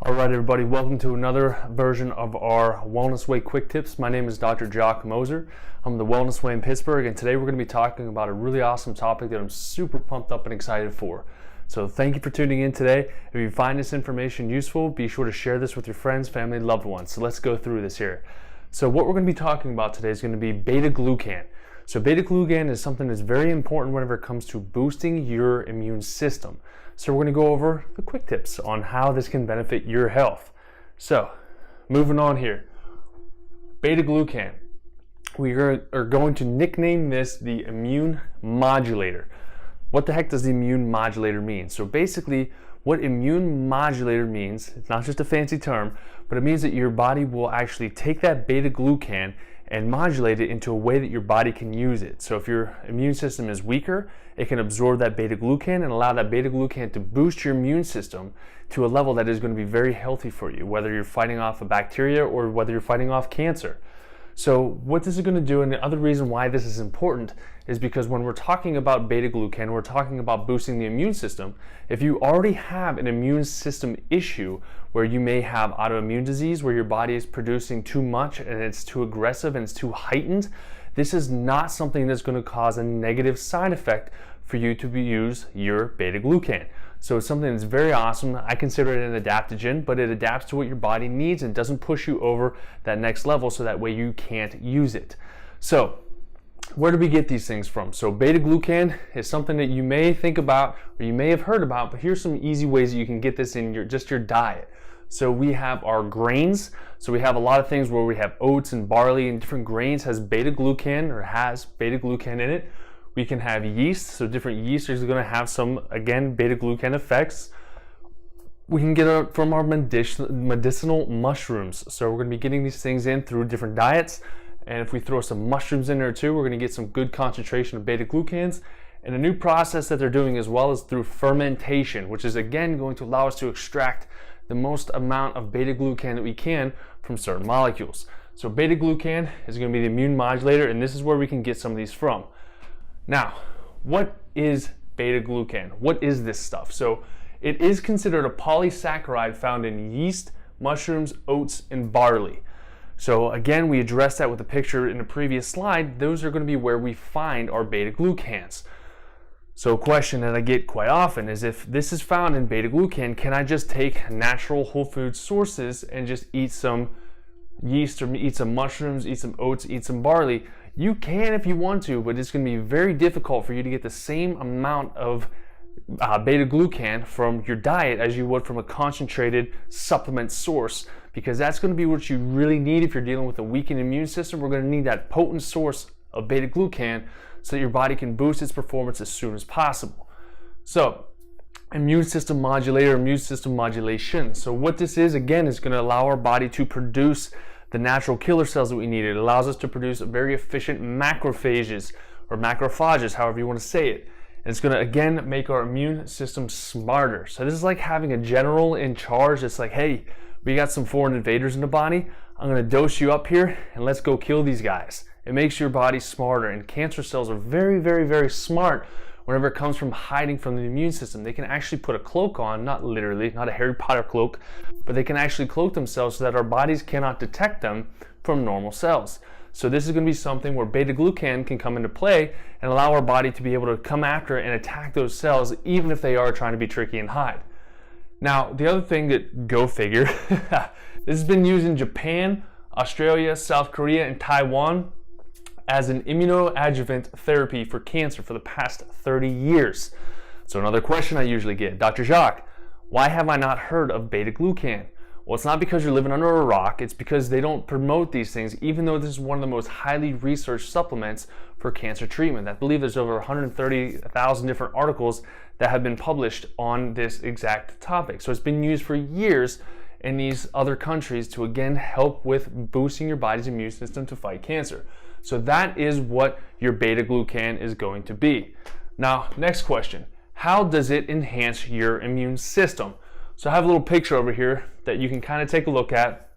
All right, everybody, welcome to another version of our Wellness Way Quick Tips. My name is Dr. Jock Moser. I'm the Wellness Way in Pittsburgh, and today we're going to be talking about a really awesome topic that I'm super pumped up and excited for. So thank you for tuning in today. If you find this information useful, be sure to share this with your friends, family, and loved ones. So let's go through this here. So what we're going to be talking about today is going to be beta-glucan. So beta-glucan is something that's very important whenever it comes to boosting your immune system. So we're going to go over the quick tips on how this can benefit your health. So moving on here, beta-glucan. We are going to nickname this the immune modulator. What the heck does the immune modulator mean? So basically what immune modulator means, it's not just a fancy term, but it means that your body will actually take that beta-glucan and modulate it into a way that your body can use it. So if your immune system is weaker, it can absorb that beta-glucan and allow that beta-glucan to boost your immune system to a level that is going to be very healthy for you, whether you're fighting off a bacteria or whether you're fighting off cancer. So what this is going to do, and the other reason why this is important, is because when we're talking about beta-glucan, we're talking about boosting the immune system. If you already have an immune system issue where you may have autoimmune disease, where your body is producing too much and it's too aggressive and it's too heightened, this is not something that's going to cause a negative side effect for you to use your beta-glucan. So it's something that's very awesome. I consider it an adaptogen, but it adapts to what your body needs and doesn't push you over that next level so that way you can't use it. So where do we get these things from? So beta-glucan is something that you may think about or you may have heard about, but here's some easy ways that you can get this in your diet. So we have our grains. So we have a lot of things where we have oats and barley and different grains has beta-glucan or has beta-glucan in it. We can have yeast, so different yeast are going to have some, again, beta-glucan effects. We can get it from our medicinal mushrooms. So we're going to be getting these things in through different diets. And if we throw some mushrooms in there too, we're going to get some good concentration of beta-glucans. And a new process that they're doing as well is through fermentation, which is again going to allow us to extract the most amount of beta-glucan that we can from certain molecules. So beta-glucan is going to be the immune modulator, and this is where we can get some of these from. Now, what is beta-glucan? What is this stuff? So it is considered a polysaccharide found in yeast, mushrooms, oats, and barley. So again, we addressed that with the picture in the previous slide. Those are going to be where we find our beta-glucans. So a question that I get quite often is, if this is found in beta-glucan, can I just take natural whole food sources and just eat some yeast or eat some mushrooms, eat some oats, eat some barley? You can if you want to, but it's going to be very difficult for you to get the same amount of beta-glucan from your diet as you would from a concentrated supplement source, because that's going to be what you really need if you're dealing with a weakened immune system. We're going to need that potent source of beta-glucan so that your body can boost its performance as soon as possible. So immune system modulator, immune system modulation. So what this is, again, is going to allow our body to produce the natural killer cells that we need. It allows us to produce very efficient macrophages or macrophages, however you want to say it. And it's going to, again, make our immune system smarter. So this is like having a general in charge. It's like, hey, we got some foreign invaders in the body. I'm going to dose you up here and let's go kill these guys. It makes your body smarter, and cancer cells are very, very, very smart whenever it comes from hiding from the immune system. They can actually put a cloak on, not literally, not a Harry Potter cloak, but they can actually cloak themselves so that our bodies cannot detect them from normal cells. So this is going to be something where beta-glucan can come into play and allow our body to be able to come after and attack those cells, even if they are trying to be tricky and hide. Now, the other thing that, go figure, this has been used in Japan, Australia, South Korea, and Taiwan as an immunoadjuvant therapy for cancer for the past 30 years. So another question I usually get, Dr. Jacques, why have I not heard of beta-glucan? Well, it's not because you're living under a rock. It's because they don't promote these things, even though this is one of the most highly researched supplements for cancer treatment. I believe there's over 130,000 different articles that have been published on this exact topic. So it's been used for years in these other countries to, again, help with boosting your body's immune system to fight cancer. So that is what your beta-glucan is going to be. Now, next question. How does it enhance your immune system? So I have a little picture over here that you can kind of take a look at.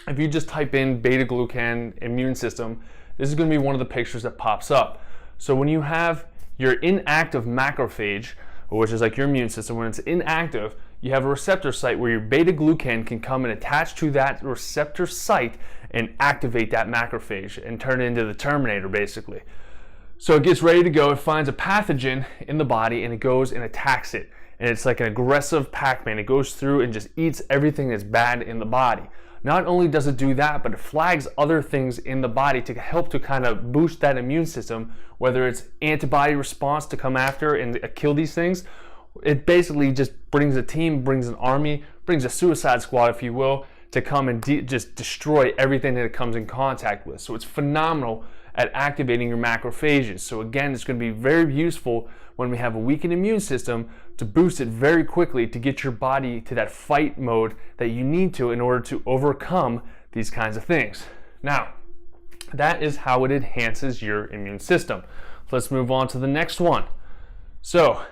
If you just type in beta-glucan immune system, this is going to be one of the pictures that pops up. So when you have your inactive macrophage, which is like your immune system, when it's inactive, you have a receptor site where your beta-glucan can come and attach to that receptor site and activate that macrophage and turn it into the Terminator, basically. So it gets ready to go, it finds a pathogen in the body and it goes and attacks it. And it's like an aggressive Pac-Man. It goes through and just eats everything that's bad in the body. Not only does it do that, but it flags other things in the body to help to kind of boost that immune system, whether it's antibody response to come after and kill these things. It basically just brings a team, brings an army, brings a suicide squad, if you will, to come and just destroy everything that it comes in contact with. So it's phenomenal at activating your macrophages. So again, it's going to be very useful when we have a weakened immune system to boost it very quickly to get your body to that fight mode that you need to in order to overcome these kinds of things. Now, that is how it enhances your immune system. Let's move on to the next one. So,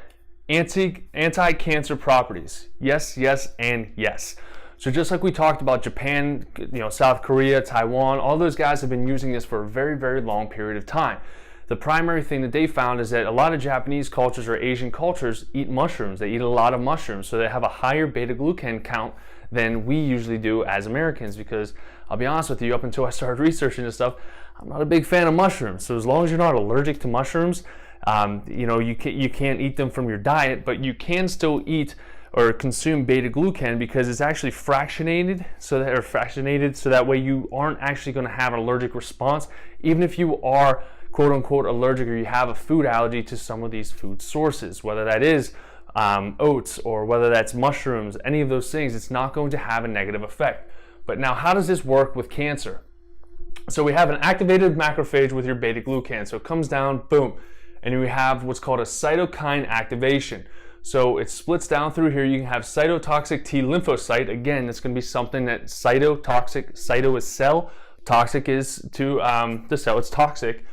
anti-cancer properties. Yes, yes, and yes. So just like we talked about Japan, South Korea, Taiwan, all those guys have been using this for a very, very long period of time. The primary thing that they found is that a lot of Japanese cultures or Asian cultures eat mushrooms. They eat a lot of mushrooms, so they have a higher beta-glucan count than we usually do as Americans, because I'll be honest with you, up until I started researching this stuff, I'm not a big fan of mushrooms. So as long as you're not allergic to mushrooms, you can't eat them from your diet, but you can still eat or consume beta-glucan because it's actually fractionated so that way you aren't actually going to have an allergic response, even if you are quote-unquote allergic or you have a food allergy to some of these food sources, whether that is oats or whether that's mushrooms, any of those things. It's not going to have a negative effect. But now, how does this work with cancer? So we have an activated macrophage with your beta-glucan. So it comes down, boom, and we have what's called a cytokine activation. So it splits down through here. You can have cytotoxic T lymphocyte. Again, it's going to be something that cytotoxic, cyto is cell, toxic is to the cell, it's toxic.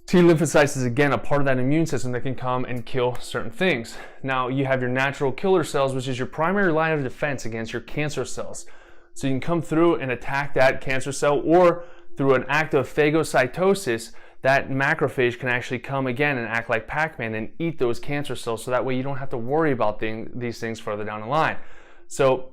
T lymphocytes is again a part of that immune system that can come and kill certain things. Now you have your natural killer cells, which is your primary line of defense against your cancer cells. So you can come through and attack that cancer cell, or through an act of phagocytosis, that macrophage can actually come again and act like Pac-Man and eat those cancer cells, so that way you don't have to worry about these things further down the line. So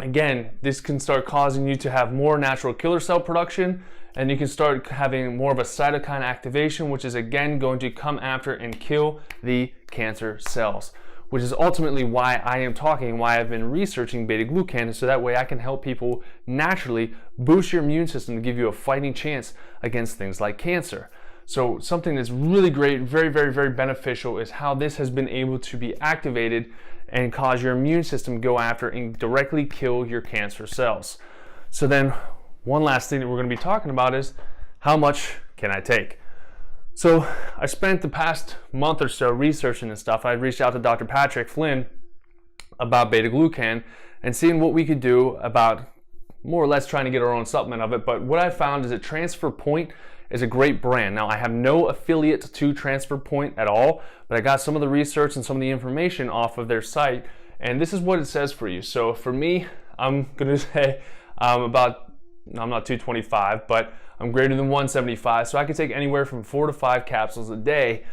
again, this can start causing you to have more natural killer cell production, and you can start having more of a cytokine activation, which is again going to come after and kill the cancer cells, which is ultimately why I am talking, why I've been researching beta-glucan, so that way I can help people naturally boost your immune system to give you a fighting chance against things like cancer. So something that's really great, very, very, very beneficial is how this has been able to be activated and cause your immune system to go after and directly kill your cancer cells. So then one last thing that we're going to be talking about is how much can I take? So I spent the past month or so researching this stuff. I reached out to Dr. Patrick Flynn about beta-glucan and seeing what we could do about more or less trying to get our own supplement of it. But what I found is that Transfer Point is a great brand. Now, I have no affiliate to Transfer Point at all, but I got some of the research and some of the information off of their site, and this is what it says for you. So for me, I'm going to say I'm not 225, but I'm greater than 175, so I can take anywhere from 4 to 5 capsules a day,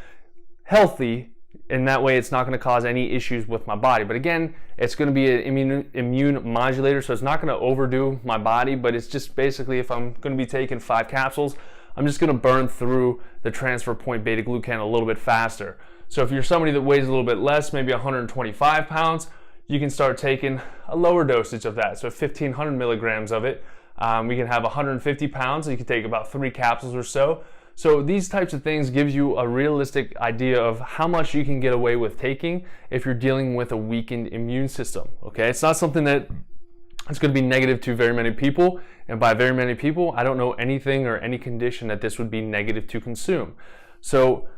healthy, and that way it's not going to cause any issues with my body. But again, it's going to be an immune modulator, so it's not going to overdo my body, but it's just basically, if I'm going to be taking 5 capsules, I'm just going to burn through the Transfer Point beta-glucan a little bit faster. So if you're somebody that weighs a little bit less, maybe 125 pounds, you can start taking a lower dosage of that, so 1,500 milligrams of it. We can have 150 pounds, and you can take about 3 capsules or so. So these types of things gives you a realistic idea of how much you can get away with taking if you're dealing with a weakened immune system. Okay, it's not something that it's going to be negative to very many people, and by very many people, I don't know anything or any condition that this would be negative to consume. So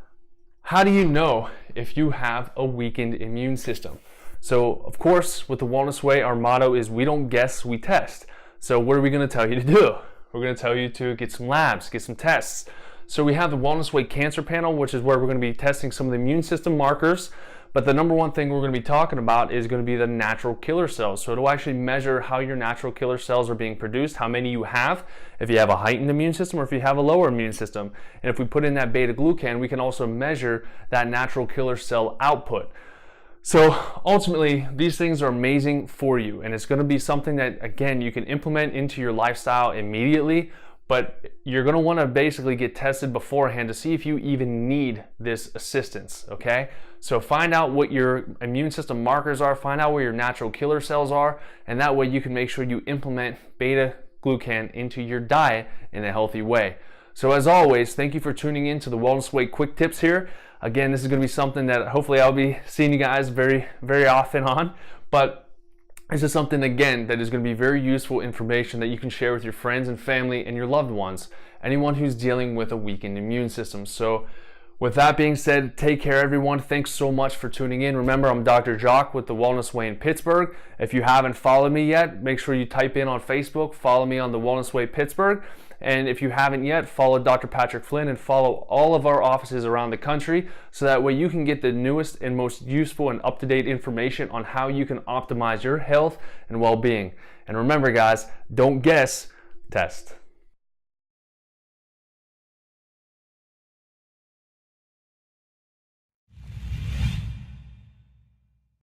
how do you know if you have a weakened immune system? So of course, with the Wellness Way, our motto is we don't guess, we test. So what are we going to tell you to do? We're going to tell you to get some labs, get some tests. So we have the Wellness Way Cancer Panel, which is where we're going to be testing some of the immune system markers. But the number one thing we're going to be talking about is going to be the natural killer cells. So it'll actually measure how your natural killer cells are being produced, how many you have, if you have a heightened immune system or if you have a lower immune system. And if we put in that beta-glucan, we can also measure that natural killer cell output. So ultimately, these things are amazing for you, and it's going to be something that, again, you can implement into your lifestyle immediately, but you're going to want to basically get tested beforehand to see if you even need this assistance, okay? So find out what your immune system markers are, find out where your natural killer cells are, and that way you can make sure you implement beta-glucan into your diet in a healthy way. So as always, thank you for tuning in to the Wellness Way Quick Tips here. Again, this is going to be something that hopefully I'll be seeing you guys very, very often on, but this is something, again, that is going to be very useful information that you can share with your friends and family and your loved ones, anyone who's dealing with a weakened immune system. So with that being said, take care, everyone. Thanks so much for tuning in. Remember, I'm Dr. Jock with the Wellness Way in Pittsburgh. If you haven't followed me yet, make sure you type in on Facebook, follow me on the Wellness Way Pittsburgh. And if you haven't yet, follow Dr. Patrick Flynn and follow all of our offices around the country, so that way you can get the newest and most useful and up-to-date information on how you can optimize your health and well-being. And remember, guys, don't guess, test.